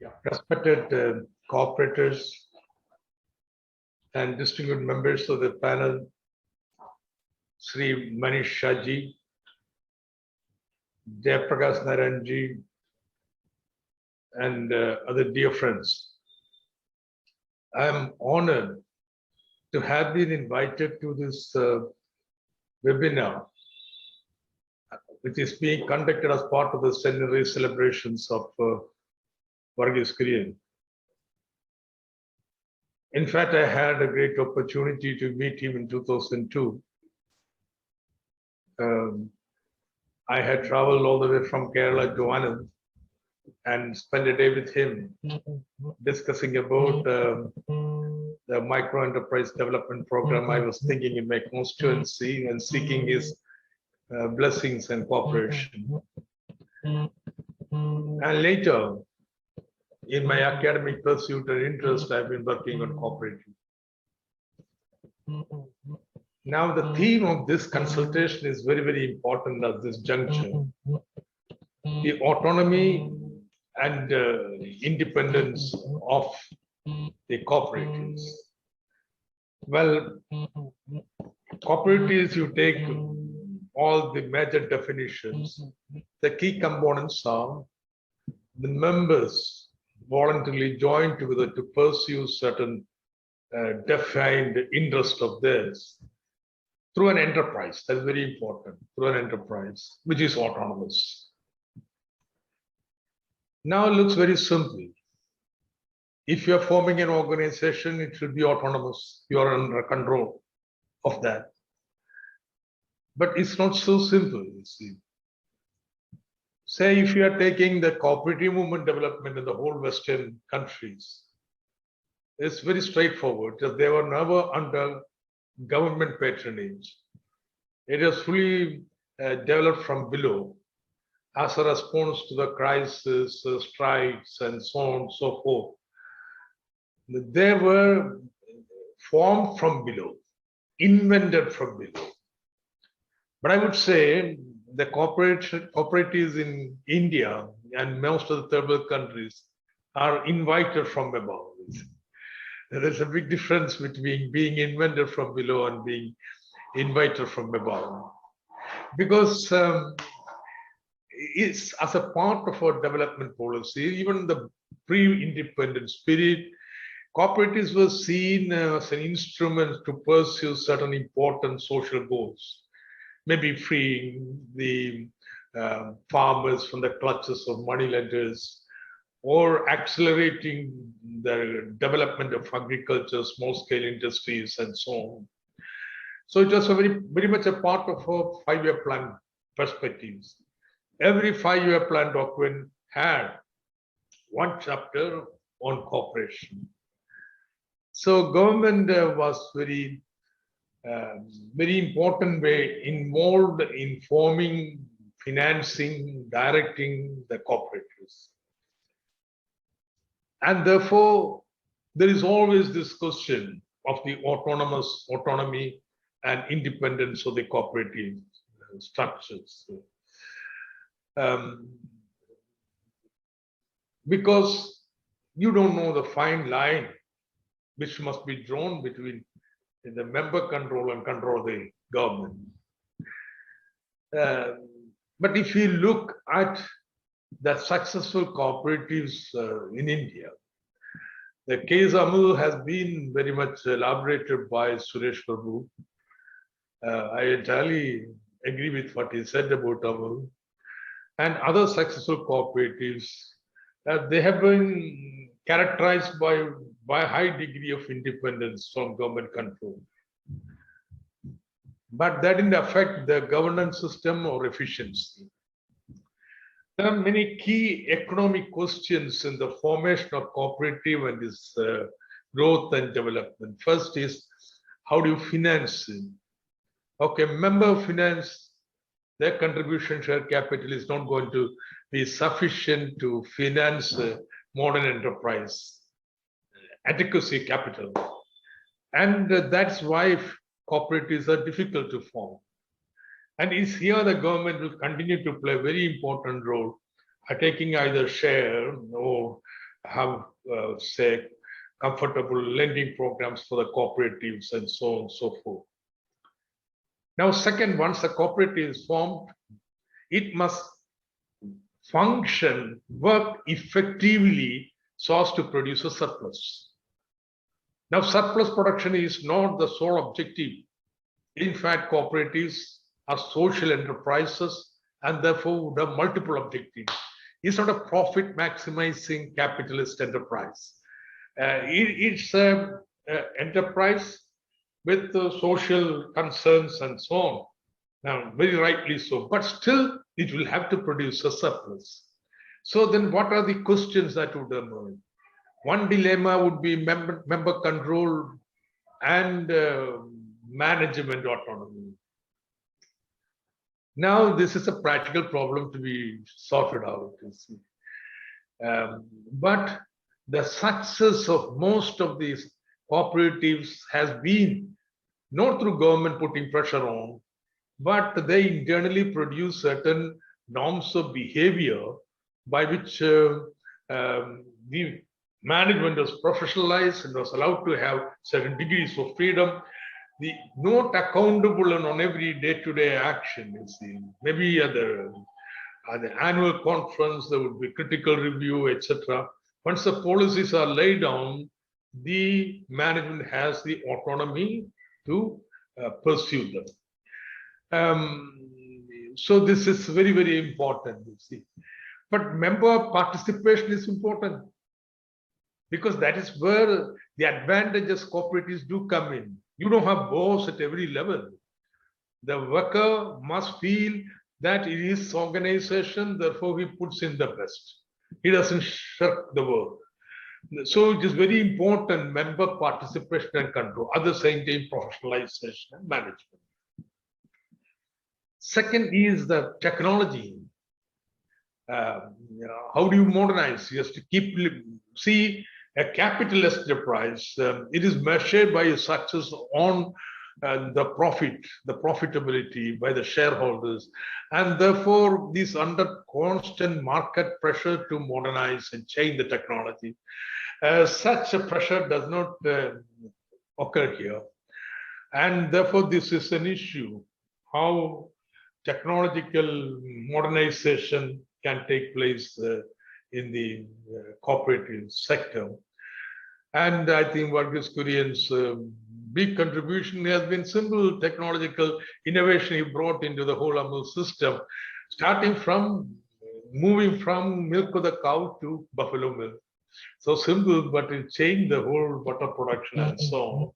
Yeah. Respected cooperators and distinguished members of the panel, Sri Manish Shaji, Jayaprakash Naranji, and other dear friends. I am honored to have been invited to this webinar, which is being conducted as part of the centenary celebrations of Varghese Kurian. In fact, I had a great opportunity to meet him in 2002. I had traveled all the way from Kerala to Anand and spent a day with him discussing about the micro enterprise development program I was thinking in my constituency and seeking his blessings and cooperation. And later, in my academic pursuit and interest, I've been working on cooperative. Now, the theme of this consultation is very, very important at this juncture. The autonomy and independence of the cooperatives. Well, cooperatives, you take all the major definitions. The key components are the members voluntarily join together to pursue certain defined interest of theirs through an enterprise. That's very important, through an enterprise, which is autonomous. Now it looks very simple. If you're forming an organization, it should be autonomous. You're under control of that. But it's not so simple, you see. Say if you are taking the cooperative movement development in the whole Western countries, it's very straightforward. They were never under government patronage. It is fully developed from below as a response to the crisis, strikes, and so on and so forth. They were formed from below, invented from below. But I would say the cooperatives in India and most of the third world countries are invited from above. There's a big difference between being invented from below and being invited from above. Because it's as a part of our development policy, even the pre-independent spirit, cooperatives were seen as an instrument to pursue certain important social goals. Maybe freeing the farmers from the clutches of moneylenders, or accelerating the development of agriculture, small-scale industries, and so on. So it was a very much a part of our 5-year plan perspectives. Every 5-year plan document had one chapter on cooperation. So government was very important way involved in forming, financing, directing the cooperatives. And therefore, there is always this question of the autonomy and independence of the cooperative structures. Because you don't know the fine line which must be drawn between the member control and control of the government. But if you look at the successful cooperatives in India, the case Amul has been very much elaborated by Suresh Prabhu. I entirely agree with what he said about Amul. And other successful cooperatives, they have been characterized by a high degree of independence from government control. But that didn't affect the governance system or efficiency. There are many key economic questions in the formation of cooperative and its growth and development. First is, how do you finance it? Okay, member finance, their contribution share capital is not going to be sufficient to finance modern enterprise adequacy capital. And that's why cooperatives are difficult to form. And it's here the government will continue to play a very important role, taking either share or have, say, comfortable lending programs for the cooperatives and so on and so forth. Now, second, once a cooperative is formed, it must function, work effectively so as to produce a surplus. Now, surplus production is not the sole objective. In fact, cooperatives are social enterprises and therefore would have multiple objectives. It's not a profit maximizing capitalist enterprise. It's an enterprise with social concerns and so on. Now, very rightly so, but still it will have to produce a surplus. So then what are the questions that would emerge? One dilemma would be member control and management autonomy. Now, this is a practical problem to be sorted out, you see. But the success of most of these cooperatives has been not through government putting pressure on, but they internally produce certain norms of behavior by which the management was professionalized and was allowed to have certain degrees of freedom. The not accountable on every day-to-day action, you see. Maybe at the annual conference, there would be critical review, etc. Once the policies are laid down, the management has the autonomy to pursue them. So this is very, very important, you see. But member participation is important because that is where the advantages cooperatives do come in. You don't have boss at every level. The worker must feel that it is organization, therefore he puts in the best. He doesn't shirk the work. So it is very important member participation and control. At the same time, professionalization and management. Second is the technology. How do you modernize? You have to keep, see, a capitalist enterprise, it is measured by its success on the profit, the profitability by the shareholders. And therefore, this under constant market pressure to modernize and change the technology. Such a pressure does not occur here. And therefore, this is an issue, how technological modernization can take place in the cooperative sector. And I think Varghese Kurian's big contribution has been simple technological innovation he brought into the whole AMUL system, starting from moving from milk of the cow to buffalo milk. So simple, but it changed the whole butter production and so on.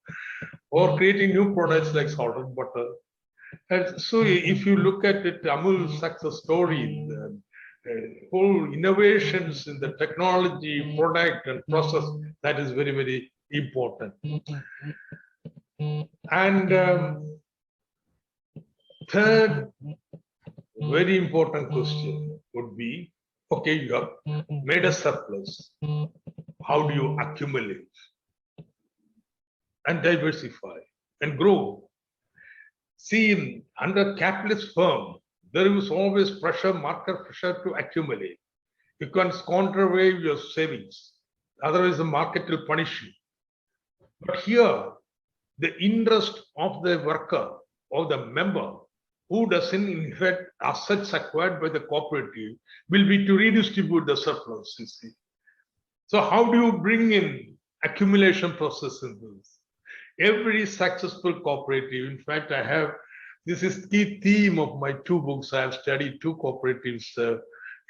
Or creating new products like salted butter. And so if you look at it, AMUL's success story, whole innovations in the technology, product and process, that is very, very important. And third, very important question would be, okay, you have made a surplus. How do you accumulate and diversify and grow? See, under capitalist firm, there is always pressure, market pressure to accumulate. You can't contravey your savings. Otherwise, the market will punish you. But here, the interest of the worker or the member who doesn't inherit assets acquired by the cooperative will be to redistribute the surplus, you see. So how do you bring in accumulation process in this? Every successful cooperative, in fact, this is the theme of my two books. I have studied two cooperatives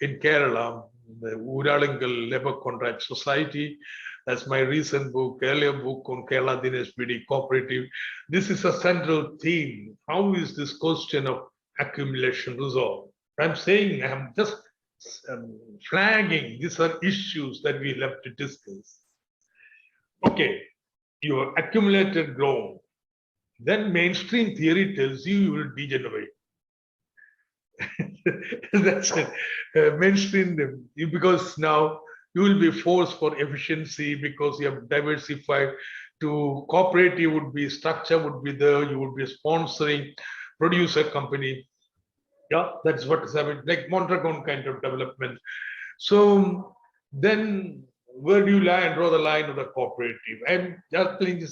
in Kerala, the Uralingal Labour Contract Society. That's my recent book, earlier book on Kerala Dinesh BD Cooperative. This is a central theme. How is this question of accumulation resolved? I'm saying, I'm just flagging, these are issues that we have to discuss. Okay, you have accumulated grown. Then mainstream theory tells you will degenerate. That's it. Mainstream, because now you will be forced for efficiency because you have diversified to cooperative would be structure would be there. You would be sponsoring producer company. Yeah, that's what is happening, like Mondragon kind of development. So then where do you draw the line of the cooperative? I'm just telling you,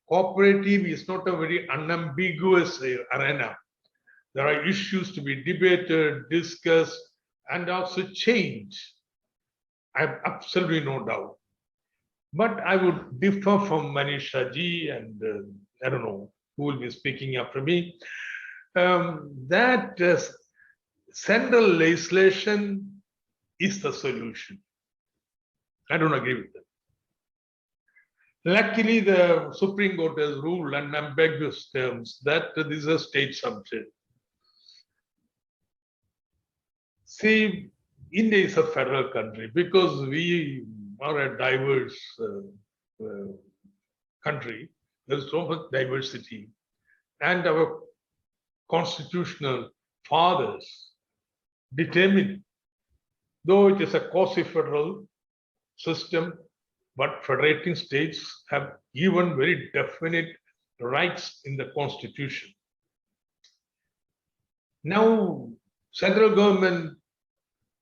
cooperative is not a very unambiguous arena. There are issues to be debated, discussed, and also changed. I have absolutely no doubt. But I would differ from Manisha ji, and I don't know who will be speaking after me, that central legislation is the solution. I don't agree with that. Luckily, the Supreme Court has ruled in ambiguous terms that this is a state subject. See, India is a federal country because we are a diverse country. There's so much diversity. And our constitutional fathers determined, though it is a quasi-federal system, but federating states have given very definite rights in the constitution. Now, central government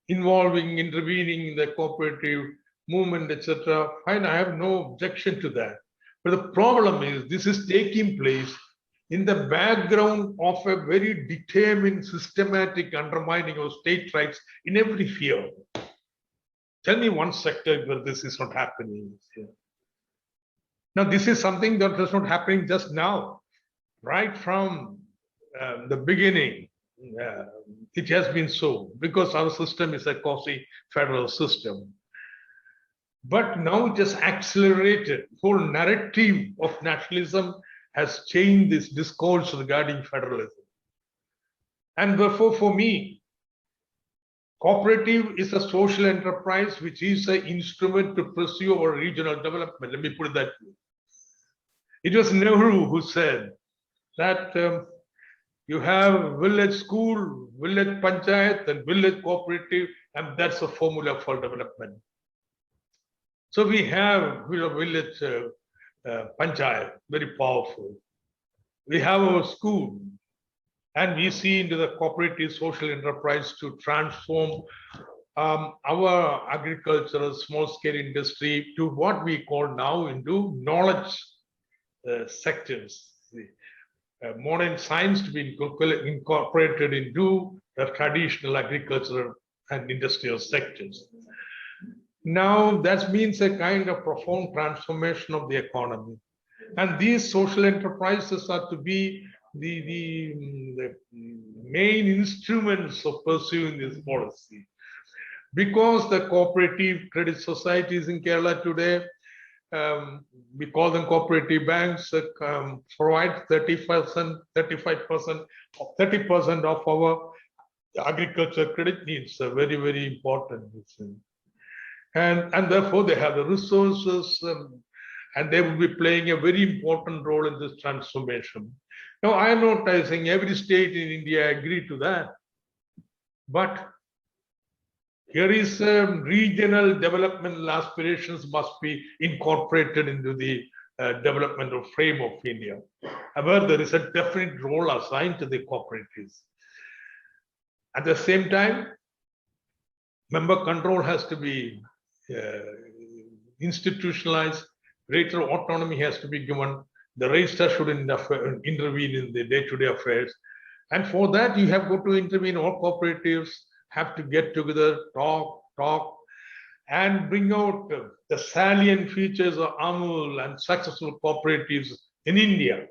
involving, intervening in the cooperative movement, etc., fine, I have no objection to that. But the problem is this is taking place in the background of a very determined, systematic undermining of state rights in every field. Tell me one sector where this is not happening. Now, this is something that is not happening just now. Right from the beginning, it has been so, because our system is a quasi-federal system. But now it has accelerated. The whole narrative of nationalism has changed this discourse regarding federalism. And therefore, for me, cooperative is a social enterprise which is an instrument to pursue our regional development. Let me put it that way. It was Nehru who said that you have village school, village panchayat, and village cooperative, and that's a formula for development. So we have village panchayat, very powerful. We have our school, and we see into the cooperative social enterprise to transform our agricultural small-scale industry to what we call now into knowledge sectors. Modern science to be incorporated into the traditional agricultural and industrial sectors. Now that means a kind of profound transformation of the economy. And these social enterprises are to be the main instruments of pursuing this policy. Because the cooperative credit societies in Kerala today, we call them cooperative banks, provide 30% of our agriculture credit needs are very, very important. And therefore they have the resources and they will be playing a very important role in this transformation. Now, I am not saying every state in India agree to that, but here is regional developmental aspirations must be incorporated into the developmental frame of India. However, there is a definite role assigned to the cooperatives. At the same time, member control has to be institutionalized, greater autonomy has to be given, the registrar should intervene in the day-to-day affairs. And for that, you have got to intervene. All cooperatives have to get together, talk, and bring out the salient features of AMUL and successful cooperatives in India.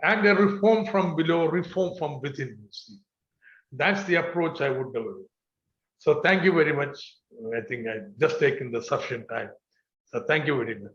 And a reform from below, reform from within. That's the approach I would develop. So thank you very much. I think I've just taken the sufficient time. So thank you very much.